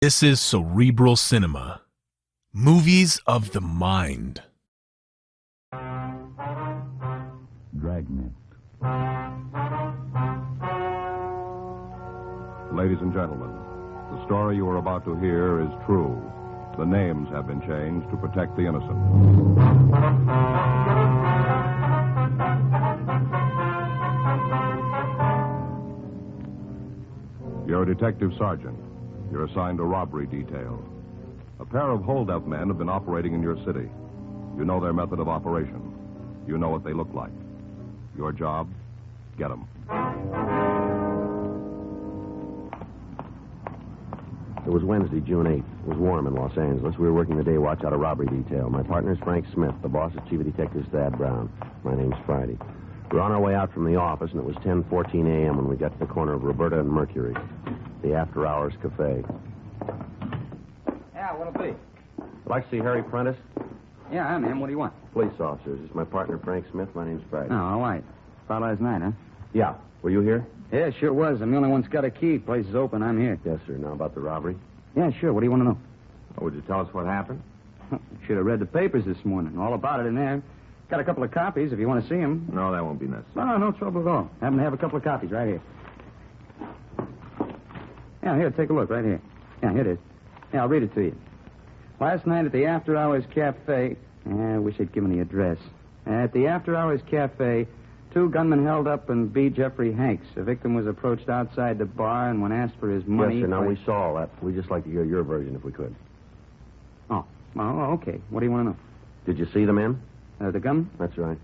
This is cerebral cinema. Movies of the mind. Dragnet. Ladies and gentlemen, the story you are about to hear is true. The names have been changed to protect the innocent. You're a detective sergeant. You're assigned a robbery detail. A pair of hold-up men have been operating in your city. You know their method of operation. You know what they look like. Your job, get them. It was Wednesday, June 8th. It was warm in Los Angeles. We were working the day watch out of robbery detail. My partner's Frank Smith. The boss is Chief of Detectives Thad Brown. My name's Friday. We were on our way out from the office, and it was 10:14 a.m. when we got to the corner of Roberta and Mercury, the after-hours cafe. Yeah, what'll it be? Would like to see Harry Prentice? Yeah, I'm him. What do you want? Police officers. This is my partner, Frank Smith. My name's Friday. Oh, all right. About last night, huh? Yeah. Were you here? Yeah, sure was. I'm the only one that's got a key. Place is open. I'm here. Yes, sir. Now about the robbery? Yeah, sure. What do you want to know? Oh, would you tell us what happened? Should have read the papers this morning. All about it in there. Got a couple of copies if you want to see them. No, that won't be necessary. No trouble at all. Happen to have a couple of copies right here. Yeah, here, take a look right here. Yeah, here it is. Yeah, I'll read it to you. Last night at the After Hours Cafe... I wish I'd given the address. At the After Hours Cafe, two gunmen held up and beat Jeffrey Hanks. The victim was approached outside the bar, and when asked for his money... Yes, sir. Now, we saw all that. We'd just like to hear your version if we could. Oh, okay. What do you want to know? Did you see the men? The gunmen? That's right.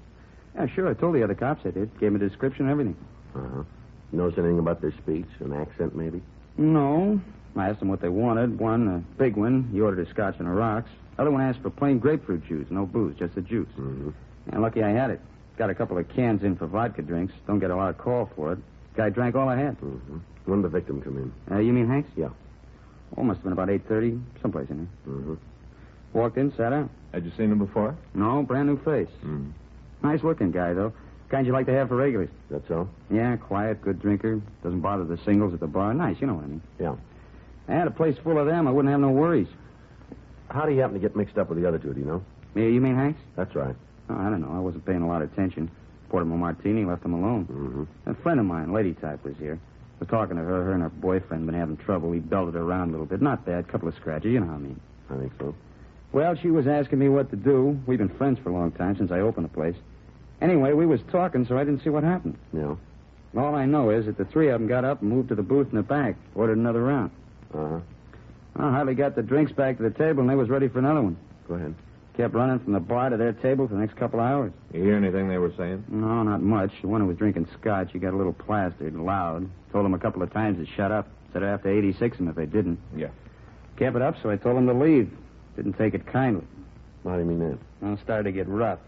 Yeah, sure. I told the other cops I did. Gave them a description and everything. Uh-huh. Notice anything about their speech? An accent, maybe? No. I asked them what they wanted. One, a big one, he ordered a scotch and a rocks. Other one asked for plain grapefruit juice, no booze, just the juice. Mm-hmm. And lucky I had it. Got a couple of cans in for vodka drinks. Don't get a lot of call for it. Guy drank all I had. Mm-hmm. When did the victim come in? You mean Hanks? Yeah. Oh, must have been about 8:30, someplace in there. Mm-hmm. Walked in, sat down. Had you seen him before? No, brand new face. Mm. Nice-looking guy, though. Kind you like to have for regulars. That's all? Yeah, quiet, good drinker. Doesn't bother the singles at the bar. Nice, you know what I mean. Yeah. I had a place full of them. I wouldn't have no worries. How do you happen to get mixed up with the other two, do you know? You mean Hanks? That's right. Oh, I don't know. I wasn't paying a lot of attention. Poured him a martini, left him alone. Mm-hmm. A friend of mine, lady type, was here. Was talking to her. Her and her boyfriend been having trouble. We belted her around a little bit. Not bad. Couple of scratches. You know how I mean. I think so. Well, she was asking me what to do. We've been friends for a long time, since I opened the place. Anyway, we was talking, so I didn't see what happened. Yeah. All I know is that the three of them got up and moved to the booth in the back. Ordered another round. Uh-huh. I hardly got the drinks back to the table, and they was ready for another one. Go ahead. Kept running from the bar to their table for the next couple of hours. You hear anything they were saying? No, not much. The one who was drinking scotch, he got a little plastered, loud. Told him a couple of times to shut up. Said I'd have to 86 him if they didn't. Yeah. Kept it up, so I told him to leave. Didn't take it kindly. How do you mean that? Well, started to get rough,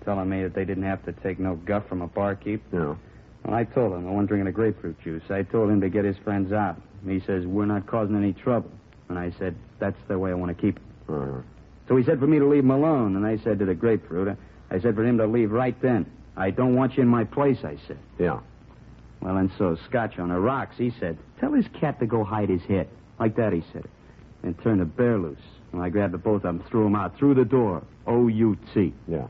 telling me that they didn't have to take no guff from a barkeep. No. Well, I told him, the one drinking the grapefruit juice, I told him to get his friends out. He says, we're not causing any trouble. And I said, that's the way I want to keep it. Uh-huh. So he said for me to leave him alone, and I said to the grapefruit, I said for him to leave right then. I don't want you in my place, I said. Yeah. Well, and so Scotch on the rocks, he said, tell his cat to go hide his head. Like that, he said it. And turned the bear loose. And I grabbed the both of them, threw them out through the door. O-U-T. Yeah.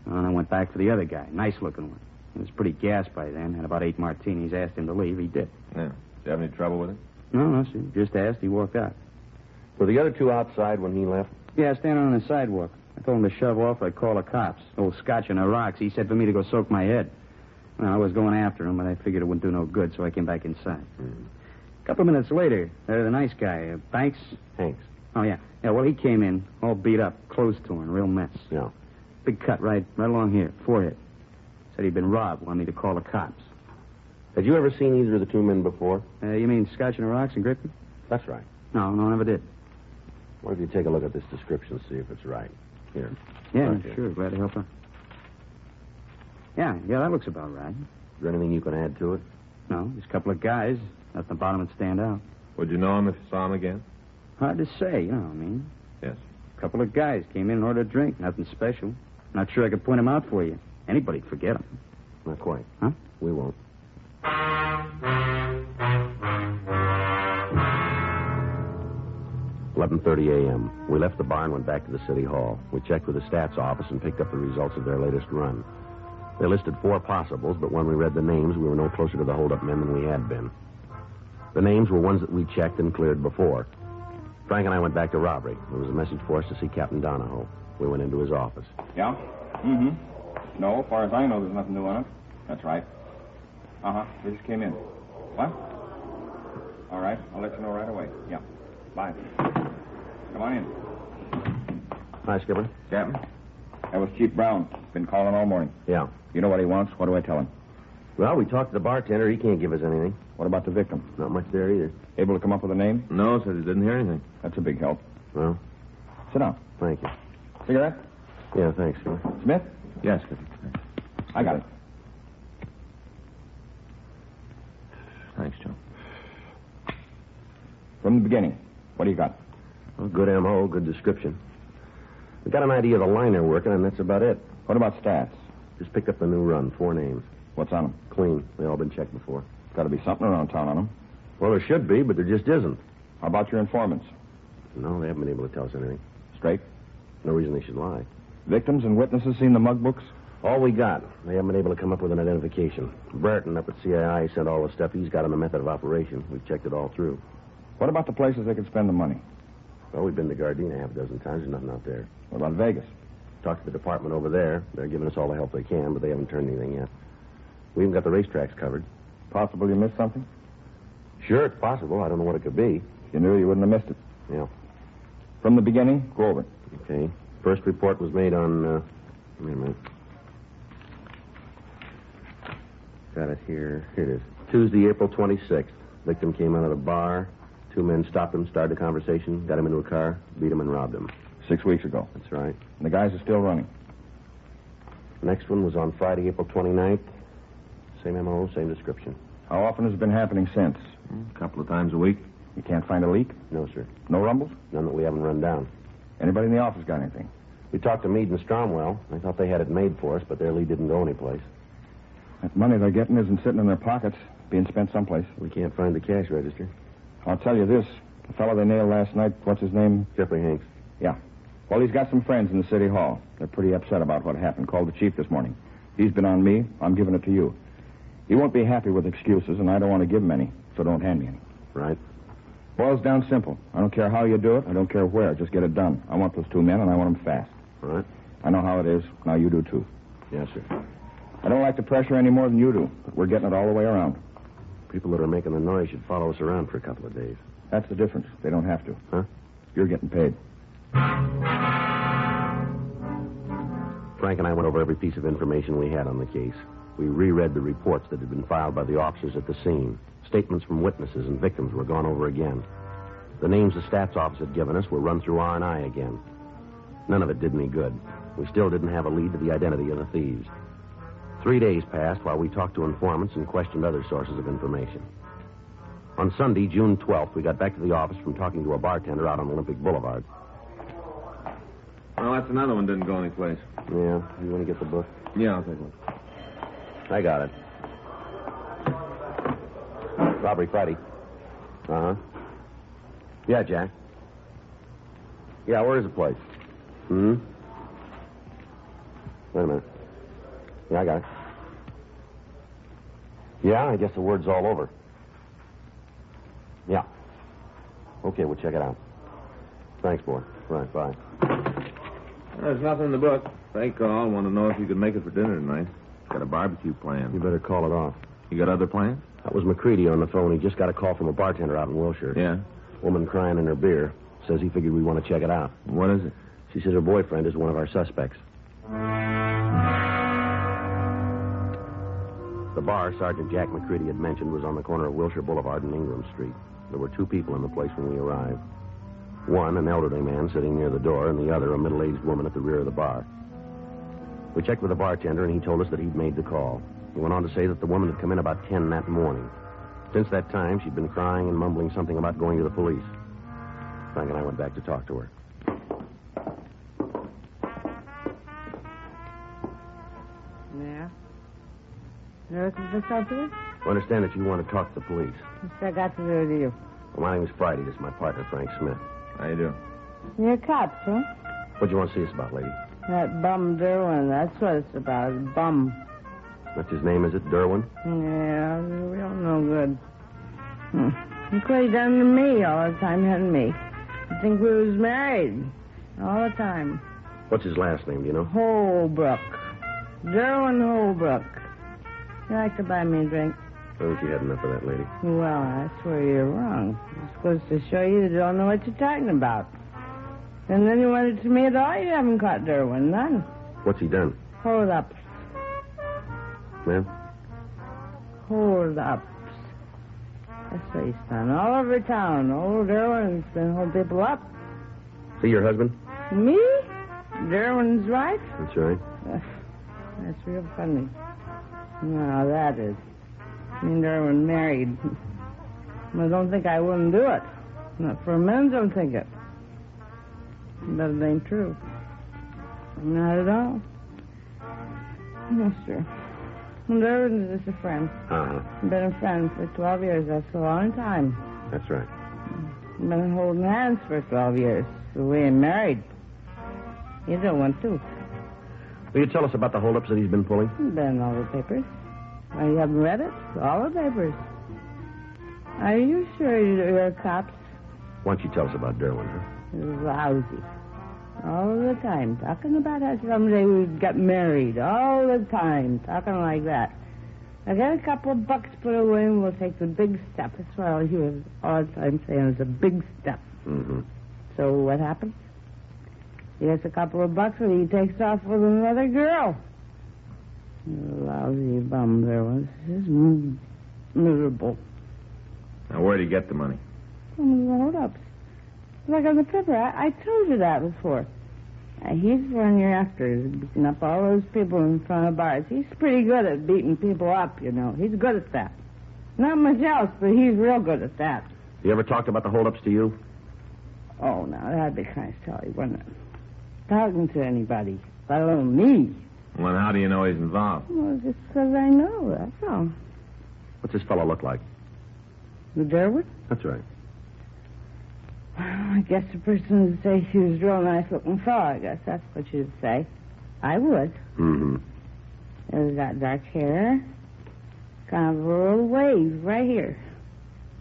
And I went back for the other guy, nice-looking one. He was pretty gassed by then, had about 8 martinis, asked him to leave. He did. Yeah. Did you have any trouble with him? No, sir. Just asked, he walked out. Were the other two outside when he left? Yeah, standing on the sidewalk. I told him to shove off or I'd call the cops. Old Scotch on the rocks. He said for me to go soak my head. Well, I was going after him, but I figured it wouldn't do no good, so I came back inside. Mm-hmm. A couple of minutes later, the nice guy, Banks. Hanks. Oh, yeah. Yeah, well, he came in, all beat up, clothes torn, real mess. Yeah. Big cut right along here, forehead. Said he'd been robbed, wanted me to call the cops. Had you ever seen either of the two men before? You mean Scotch on the rocks and Griffin? That's right. No, never did. What if you take a look at this description, see if it's right? Here. Yeah, Right here. sure. Glad to help out. Yeah, that looks about right. Is there anything you can add to it? No, there's a couple of guys. At the bottom would stand out. Would you know him if you saw him again? Hard to say, you know what I mean. Yes. A couple of guys came in and ordered a drink. Nothing special. Not sure I could point them out for you. Anybody'd forget them. Not quite. Huh? We won't. 11:30 a.m. We left the bar and went back to the city hall. We checked with the stats office and picked up the results of their latest run. They listed 4 possibles, but when we read the names, we were no closer to the holdup men than we had been. The names were ones that we checked and cleared before. Frank and I went back to robbery. There was a message for us to see Captain Donahoe. We went into his office. Yeah? Mm-hmm. No, as far as I know, there's nothing new on it. That's right. Uh-huh. They just came in. What? All right. I'll let you know right away. Yeah. Bye. Come on in. Hi, Skipper. Captain? That was Chief Brown. Been calling all morning. Yeah. You know what he wants? What do I tell him? Well, we talked to the bartender. He can't give us anything. What about the victim? Not much there either. Able to come up with a name? No, says he didn't hear anything. That's a big help. Well, Sit down. thank you. Cigarette? Yeah, thanks, Skipper. Smith? Yes, Skipper. I got it. Thanks, Joe. From the beginning. What do you got? Well, good M.O., good description. We got an idea of the line they're working, and that's about it. What about stats? Just picked up the new run, 4 names. What's on them? Clean. They all been checked before. Got to be something around town on them. Well, there should be, but there just isn't. How about your informants? No, they haven't been able to tell us anything. Straight? No reason they should lie. Victims and witnesses seen the mug books? All we got. They haven't been able to come up with an identification. Burton up at CII sent all the stuff he's got on the method of operation. We've checked it all through. What about the places they could spend the money? Well, we've been to Gardena half a dozen times. There's nothing out there. What about Vegas? Talked to the department over there. They're giving us all the help they can, but they haven't turned anything yet. We even got the racetracks covered. Possible you missed something? Sure, it's possible. I don't know what it could be. If you knew, you wouldn't have missed it. Yeah. From the beginning, go over it. Okay. First report was made on, wait a minute. Got it here. Here it is. Tuesday, April 26th. Victim came out of the bar. 2 men stopped him, started a conversation, got him into a car, beat him, and robbed him. 6 weeks ago. That's right. And the guys are still running. The next one was on Friday, April 29th. Same M.O., same description. How often has it been happening since? A couple of times a week. You can't find a leak? No, sir. No rumbles? None that we haven't run down. Anybody in the office got anything? We talked to Meade and Stromwell. They thought they had it made for us, but their lead didn't go anyplace. That money they're getting isn't sitting in their pockets, being spent someplace. We can't find the cash register. I'll tell you this. The fellow they nailed last night, what's his name? Jeffrey Hanks. Yeah. Well, he's got some friends in the city hall. They're pretty upset about what happened. Called the chief this morning. He's been on me. I'm giving it to you. He won't be happy with excuses, and I don't want to give him any, so don't hand me any. Right. Boils down simple. I don't care how you do it. I don't care where. Just get it done. I want those 2 men, and I want them fast. All right. I know how it is. Now you do, too. Yes, sir. I don't like the pressure any more than you do, but we're getting it all the way around. People that are making the noise should follow us around for a couple of days. That's the difference. They don't have to. Huh? You're getting paid. Frank and I went over every piece of information we had on the case. We reread the reports that had been filed by the officers at the scene. Statements from witnesses and victims were gone over again. The names the stats office had given us were run through R&I again. None of it did any good. We still didn't have a lead to the identity of the thieves. 3 days passed while we talked to informants and questioned other sources of information. On Sunday, June 12th, we got back to the office from talking to a bartender out on Olympic Boulevard. Well, that's another one didn't go anyplace. Yeah, you want to get the book? Yeah, I'll take one. I got it. Robbery Friday. Uh-huh. Yeah, Jack. Yeah, where is the place? Hmm? Wait a minute. Yeah, I got it. Yeah, I guess the word's all over. Yeah. Okay, we'll check it out. Thanks, boy. Right, bye. There's nothing in the book. They called, want to know if you could make it for dinner tonight. Got a barbecue plan. You better call it off. You got other plans? That was McCready on the phone. He just got a call from a bartender out in Wilshire. Yeah. Woman crying in her beer. Says he figured we'd want to check it out. What is it? She says her boyfriend is one of our suspects. The bar Sergeant Jack McCready had mentioned was on the corner of Wilshire Boulevard and Ingram Street. There were 2 people in the place when we arrived. One, an elderly man sitting near the door, and the other, a middle-aged woman at the rear of the bar. We checked with the bartender, and he told us that he'd made the call. He went on to say that the woman had come in about 10 that morning. Since that time, she'd been crying and mumbling something about going to the police. Frank and I went back to talk to her. Yeah? Nothing for something? I understand that you want to talk to the police. What's that got to do with you? Well, my name is Friday. This is my partner, Frank Smith. How you do? You're cops, huh? What do you want to see us about, lady? That bum Derwin, that's what it's about, bum. That's his name, is it? Derwin? Yeah, real no good. Look what he done to me all the time, hadn't me? I think we was married all the time. What's his last name, do you know? Holbrook. Derwin Holbrook. You like to buy me a drink? I think you had enough of that, lady. Well, that's where you're wrong. I'm supposed to show you don't know what you're talking about. And then you went it to me at all. You haven't caught Derwin, none. What's he done? Hold up. Ma'am? Hold ups. That's what he's done. All over town. Old Derwin's been holding people up. See your husband? Me? Derwin's right? That's right. That's real funny. Now, that is. Me and Derwin married. I don't think I wouldn't do it. Not for a minute, don't think it. But it ain't true. Not at all. No, sir. Derwin's just a friend. Uh-huh. Been a friend for 12 years. That's a long time. That's right. Been holding hands for 12 years. So we ain't married. You don't want to. Will you tell us about the holdups that he's been pulling? Been in all the papers. Oh, you haven't read it? All the papers. Are you sure you're cops? Why don't you tell us about Derwin, huh? Lousy. All the time. Talking about how someday we'd get married. All the time. Talking like that. I got a couple of bucks put away and we'll take the big step. That's what I hear all the time saying. It's a big step. Mm-hmm. So what happens? He gets a couple of bucks and he takes off with another girl. Lousy bum there was. He's miserable. Now, where'd he get the money? From the hold-ups. Like on the paper. I told you that before. He's the one you're after. He's beating up all those people in front of bars. He's pretty good at beating people up, you know. He's good at that. Not much else, but he's real good at that. You ever talked about the holdups to you? Oh, now, that'd be kind of silly, wouldn't it? Talking to anybody, let alone me. Well, how do you know he's involved? Well, just because I know, that's all. What's this fellow look like? The Derwin? That's right. I guess the person would say she was a real nice-looking fellow. I guess that's what you'd say. I would. Mm-hmm. He's got dark hair. Kind of a little wave right here.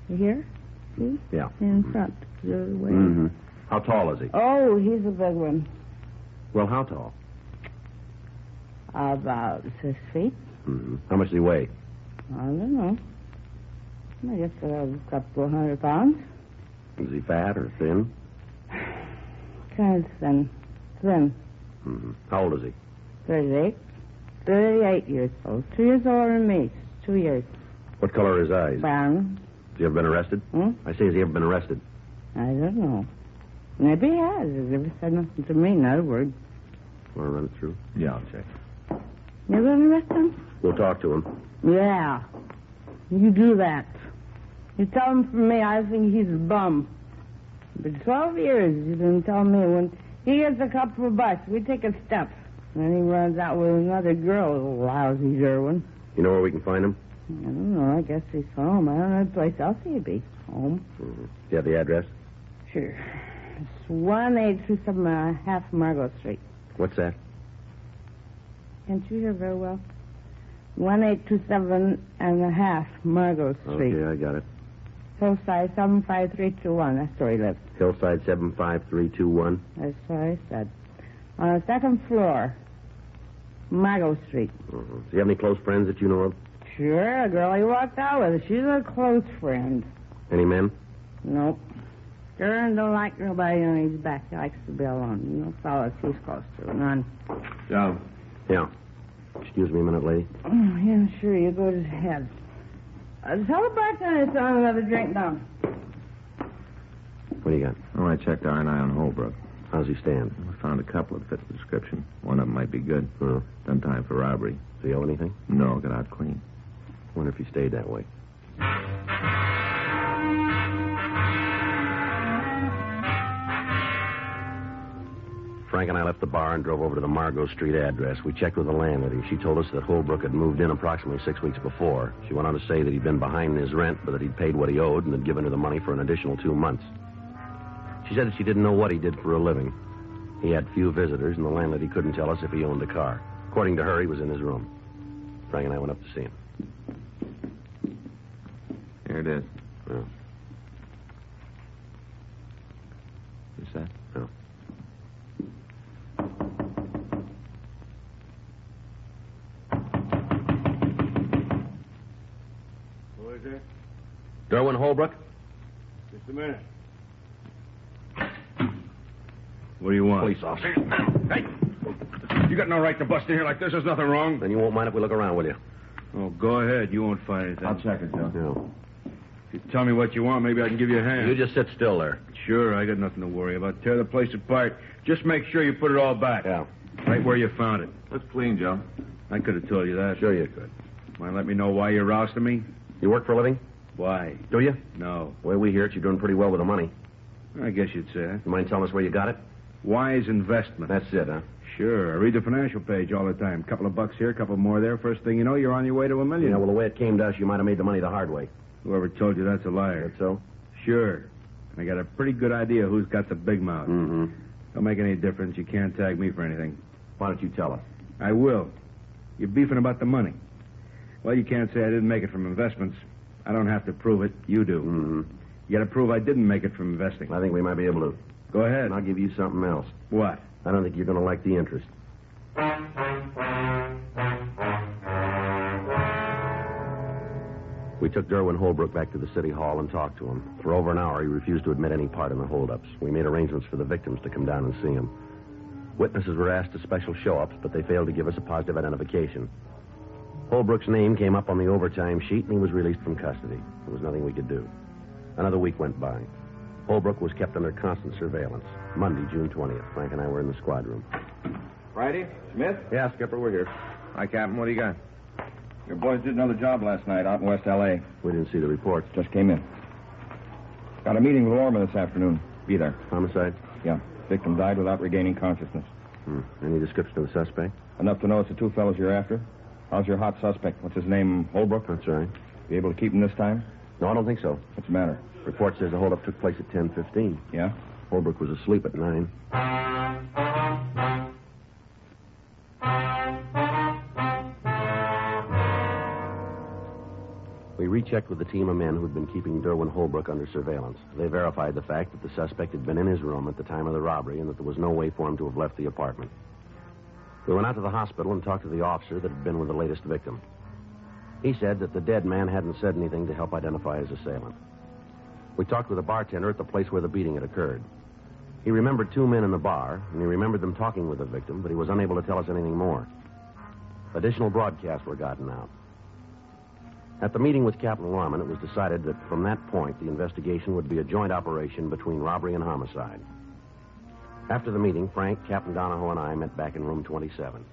You hear? See? Yeah. In front. The wave. Mm-hmm. How tall is he? Oh, he's a big one. Well, how tall? About 6 feet. Mm-hmm. How much does he weigh? I don't know. I guess a couple of 100 pounds. Is he fat or thin? Kind of thin. Thin. Mm-hmm. How old is he? 38. 38 years old. 2 years older than me. 2 years. What color are his eyes? Brown. Has he ever been arrested? I say, has he ever been arrested? I don't know. Maybe he has. He's never said nothing to me, not a word. Want to run it through? Yeah, I'll check. You going to arrest him? We'll talk to him. Yeah. You do that. You tell him from me I think he's a bum. But 12 years you've been telling me when he gets a couple of bucks, we take a step. And then he runs out with another girl, lousy Derwin. You know where we can find him? I don't know. I guess he's home. I don't know what place else he'd be. Home. Mm-hmm. Do you have the address? Sure. It's 1827 Margot Street. What's that? Can't you hear very well? 1827 Margot Street. Okay, I got it. Hillside 75321. That's where he lives. Hillside 75321. That's what I said. On the second floor, Margot Street. Mm-hmm. Do you have any close friends that you know of? Sure, a girl he walked out with. She's a close friend. Any men? Nope. Darren don't like nobody on his back. He likes to be alone. No fellas he's close to. None. Joe. Yeah. Excuse me a minute, lady. Oh, yeah, sure. You go to ahead. Tell the bartender to throw another drink down. What do you got? Oh, I checked R&I on Holbrook. How's he stand? We found a couple that fit the description. One of them might be good. Oh. Done time for robbery. Does he owe anything? No, got out clean. Wonder if he stayed that way. Frank and I left the bar and drove over to the Margot Street address. We checked with the landlady. She told us that Holbrook had moved in approximately 6 weeks before. She went on to say that he'd been behind in his rent, but that he'd paid what he owed and had given her the money for an additional 2 months. She said that she didn't know what he did for a living. He had few visitors, and the landlady couldn't tell us if he owned a car. According to her, he was in his room. Frank and I went up to see him. Here it is. Yeah. You said? Yeah. Who is it? Derwin Holbrook? Just a minute. What do you want? Police officer. Hey! You got no right to bust in here like this. There's nothing wrong. Then you won't mind if we look around, will you? Oh, go ahead. You won't find anything. I'll check it, Joe. No. If you tell me what you want, maybe I can give you a hand. You just sit still there. Sure, I got nothing to worry about. Tear the place apart. Just make sure you put it all back. Yeah. Right where you found it. Looks clean, Joe. I could have told you that. Sure you could. Mind let me know why you're rousting me? You work for a living? Why? Do you? No. The way we hear it, you're doing pretty well with the money. I guess you'd say that. You mind telling us where you got it? Wise investment. That's it, huh? Sure. I read the financial page all the time. Couple of bucks here, couple more there. First thing you know, you're on your way to $1 million. Yeah, well, the way it came to us, you might have made the money the hard way. Whoever told you that's a liar. That's so? Sure. I got a pretty good idea who's got the big mouth. Mm-hmm. Don't make any difference. You can't tag me for anything. Why don't you tell us? I will. You're beefing about the money. Well, you can't say I didn't make it from investments. I don't have to prove it. You do. Mm-hmm. You got to prove I didn't make it from investing. I think we might be able to. Go ahead. And I'll give you something else. What? I don't think you're going to like the interest. We took Derwin Holbrook back to the city hall and talked to him. For over an hour, he refused to admit any part in the holdups. We made arrangements for the victims to come down and see him. Witnesses were asked to special show-ups, but they failed to give us a positive identification. Holbrook's name came up on the overtime sheet, and he was released from custody. There was nothing we could do. Another week went by. Holbrook was kept under constant surveillance. Monday, June 20th. Frank and I were in the squad room. Friday? Smith? Yeah, Skipper, we're here. Hi, Captain. What do you got? Your boys did another job last night out in West L.A. We didn't see the reports. Just came in. Got a meeting with Lorman this afternoon. Be there. Homicide? Yeah. Victim died without regaining consciousness. Any description of the suspect? Enough to know it's the two fellows you're after. How's your hot suspect? What's his name? Holbrook? That's right. Be able to keep him this time? No, I don't think so. What's the matter? Report says the holdup took place at 10:15. Yeah? Holbrook was asleep at 9. We rechecked with the team of men who'd been keeping Derwin Holbrook under surveillance. They verified the fact that the suspect had been in his room at the time of the robbery and that there was no way for him to have left the apartment. We went out to the hospital and talked to the officer that had been with the latest victim. He said that the dead man hadn't said anything to help identify his assailant. We talked with a bartender at the place where the beating had occurred. He remembered two men in the bar, and he remembered them talking with the victim, but he was unable to tell us anything more. Additional broadcasts were gotten out. At the meeting with Captain Lorman, it was decided that from that point, the investigation would be a joint operation between robbery and homicide. After the meeting, Frank, Captain Donahoe, and I met back in room 27.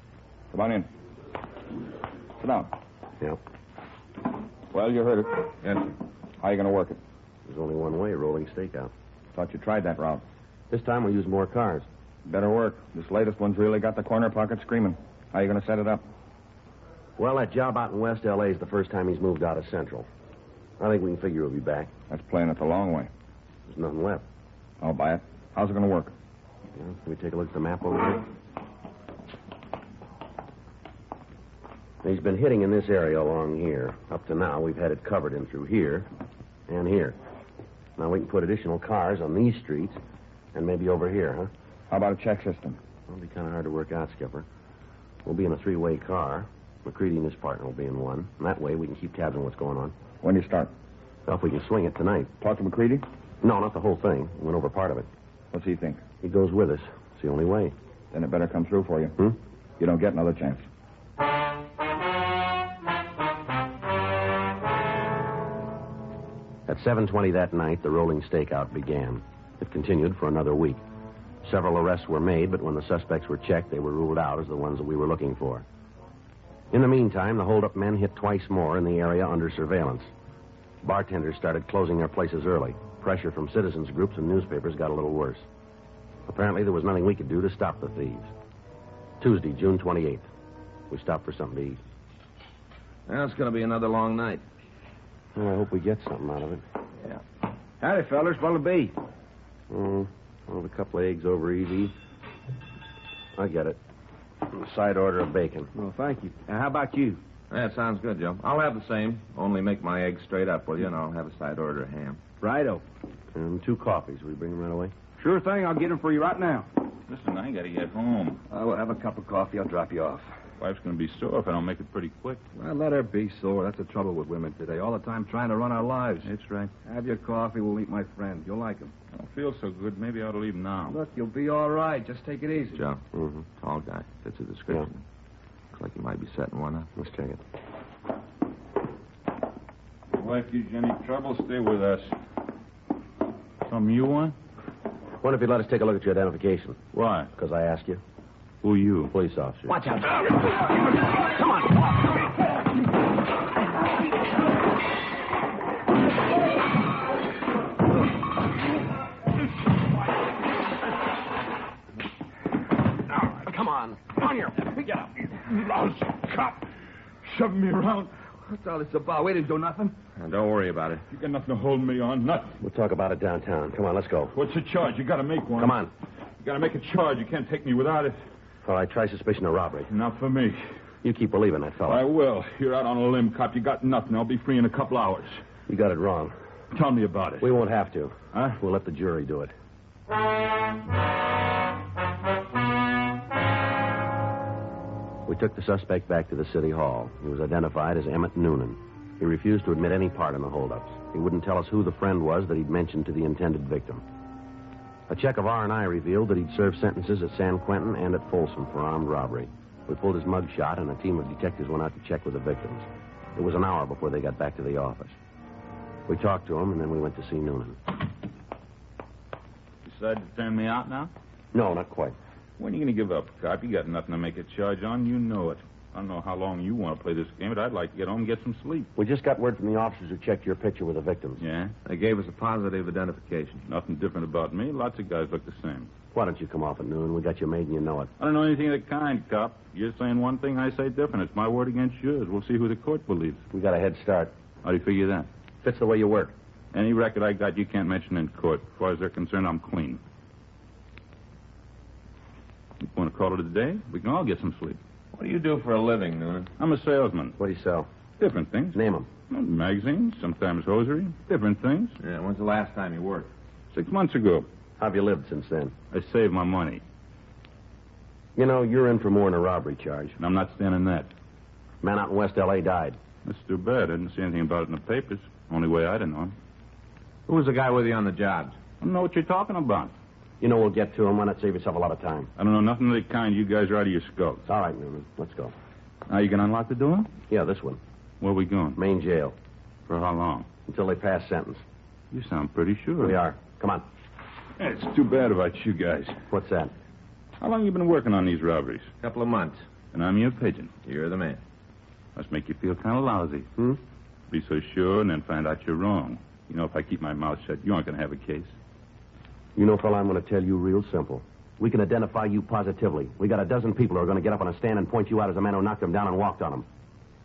Come on in. Sit down. Yeah. Well, you heard it. Yes, sir. How are you going to work it? There's only one way, rolling stakeout. Thought you tried that route. This time we'll use more cars. Better work. This latest one's really got the corner pocket screaming. How are you going to set it up? Well, that job out in West L.A. is the first time he's moved out of Central. I think we can figure he'll be back. That's playing it the long way. There's nothing left. I'll buy it. How's it going to work? Well, can we take a look at the map over here? He's been hitting in this area along here. Up to now, we've had it covered in through here and here. Now we can put additional cars on these streets and maybe over here, huh? How about a check system? It'll be kind of hard to work out, Skipper. We'll be in a three-way car. McCready and his partner will be in one. And that way we can keep tabs on what's going on. When do you start? Well, if we can swing it tonight. Talk to McCready? No, not the whole thing. We went over part of it. What's he think? He goes with us. It's the only way. Then it better come through for you. Hmm? You don't get another chance. At 7:20 that night, the rolling stakeout began. It continued for another week. Several arrests were made, but when the suspects were checked, they were ruled out as the ones that we were looking for. In the meantime, the hold-up men hit twice more in the area under surveillance. Bartenders started closing their places early. Pressure from citizens groups and newspapers got a little worse. Apparently, there was nothing we could do to stop the thieves. Tuesday, June 28th. We stopped for something to eat. Well, it's going to be another long night. Well, I hope we get something out of it. Yeah. Howdy, fellers. What'll it be? Well, a couple of eggs over easy. I get it. A side order of bacon. Well, thank you. How about you? That sounds good, Joe. I'll have the same. Only make my eggs straight up, will you? And I'll have a side order of ham. Righto. And 2 coffees. Will you bring them right away? Sure thing. I'll get them for you right now. Listen, I gotta get home. We'll have a cup of coffee. I'll drop you off. Wife's gonna be sore if I don't make it pretty quick. Well, let her be sore. That's the trouble with women today. All the time trying to run our lives. That's right. Have your coffee. We'll meet my friend. You'll like him. I don't feel so good. Maybe I ought to leave now. Look, you'll be all right. Just take it easy. Joe. Mm-hmm. Tall guy. Fits the description. Looks like he might be setting one up. Let's check it. Wife gives you any trouble, stay with us. Something you want? Wonder if you'd let us take a look at your identification. Why? Because I asked you. Who are you? Police officer. Watch out. Come on. Come on. On your feet. Get up. Lousy cop. Shoving me around. What's all this about? We didn't do nothing. Now, don't worry about it. You got nothing to hold me on. Nothing. We'll talk about it downtown. Come on, let's go. What's the charge? You gotta make one. Come on. You gotta make a charge. You can't take me without it. All right, try suspicion of robbery. Not for me. You keep believing that fella. I will. You're out on a limb, cop. You got nothing. I'll be free in a couple hours. You got it wrong. Tell me about it. We won't have to. Huh? We'll let the jury do it. We took the suspect back to the city hall. He was identified as Emmett Noonan. He refused to admit any part in the holdups. He wouldn't tell us who the friend was that he'd mentioned to the intended victim. A check of R&I revealed that he'd served sentences at San Quentin and at Folsom for armed robbery. We pulled his mug shot, and a team of detectives went out to check with the victims. It was an hour before they got back to the office. We talked to him, and then we went to see Noonan. Decided to turn me out now? No, not quite. When are you going to give up, cop? You got nothing to make a charge on. You know it. I don't know how long you want to play this game, but I'd like to get home and get some sleep. We just got word from the officers who checked your picture with the victims. Yeah? They gave us a positive identification. Nothing different about me. Lots of guys look the same. Why don't you come off at noon? We got you made and you know it. I don't know anything of the kind, cop. You're saying one thing, I say different. It's my word against yours. We'll see who the court believes. We got a head start. How do you figure that? Fits the way you work. Any record I got, you can't mention in court. As far as they're concerned, I'm clean. You want to call it a day? We can all get some sleep. What do you do for a living, Noonan? I'm a salesman. What do you sell? Different things. Name them. Magazines, sometimes hosiery. Different things. Yeah, when's the last time you worked? 6 months ago. How have you lived since then? I saved my money. You know, you're in for more than a robbery charge. And I'm not standing that. Man out in West L.A. died. That's too bad. I didn't see anything about it in the papers. Only way I'd have known. Who was the guy with you on the job? I don't know what you're talking about. You know we'll get to him. Why not save yourself a lot of time? I don't know nothing of the kind. You guys are out of your skulls. All right, Newman. Let's go. Now you can unlock the door? Yeah, this one. Where are we going? Main jail. For how long? Until they pass sentence. You sound pretty sure. We are. Come on. It's too bad about you guys. What's that? How long you been working on these robberies? A couple of months. And I'm your pigeon. You're the man. Must make you feel kind of lousy. Be so sure and then find out you're wrong. You know, if I keep my mouth shut, you aren't going to have a case. You know, fella, I'm going to tell you real simple. We can identify you positively. We got a dozen people who are going to get up on a stand and point you out as the man who knocked them down and walked on them.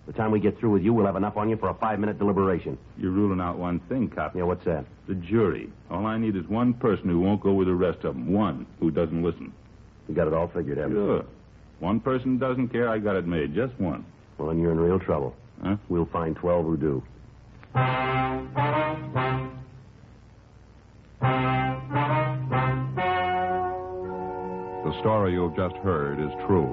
The time we get through with you, we'll have enough on you for a 5-minute deliberation. You're ruling out one thing, cop. Yeah, what's that? The jury. All I need is one person who won't go with the rest of them. One who doesn't listen. You got it all figured, haven't you? Sure. One person doesn't care, I got it made. Just one. Well, then you're in real trouble. Huh? We'll find 12 who do. The story you've just heard is true.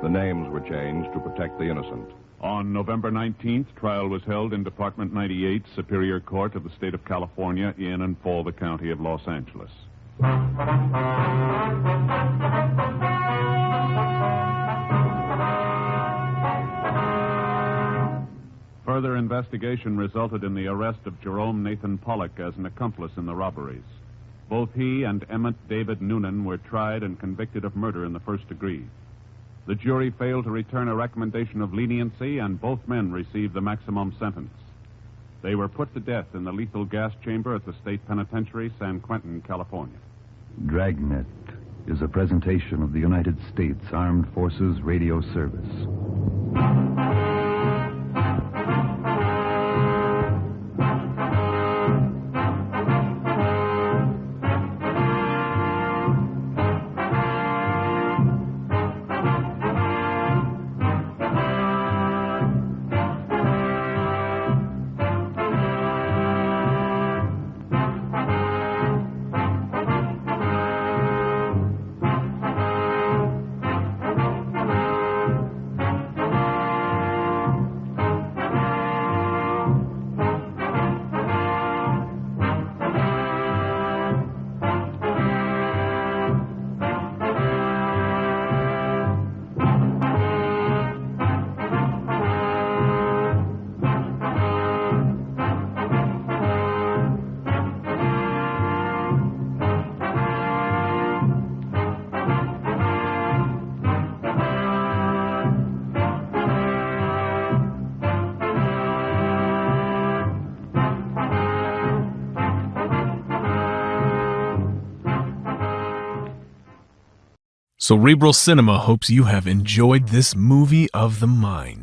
The names were changed to protect the innocent. On November 19th, trial was held in Department 98, Superior Court of the State of California, in and for the County of Los Angeles. Further investigation resulted in the arrest of Jerome Nathan Pollock as an accomplice in the robberies. Both he and Emmett David Noonan were tried and convicted of murder in the first degree. The jury failed to return a recommendation of leniency, and both men received the maximum sentence. They were put to death in the lethal gas chamber at the State Penitentiary, San Quentin, California. Dragnet is a presentation of the United States Armed Forces Radio Service. Cerebral Cinema hopes you have enjoyed this movie of the mind.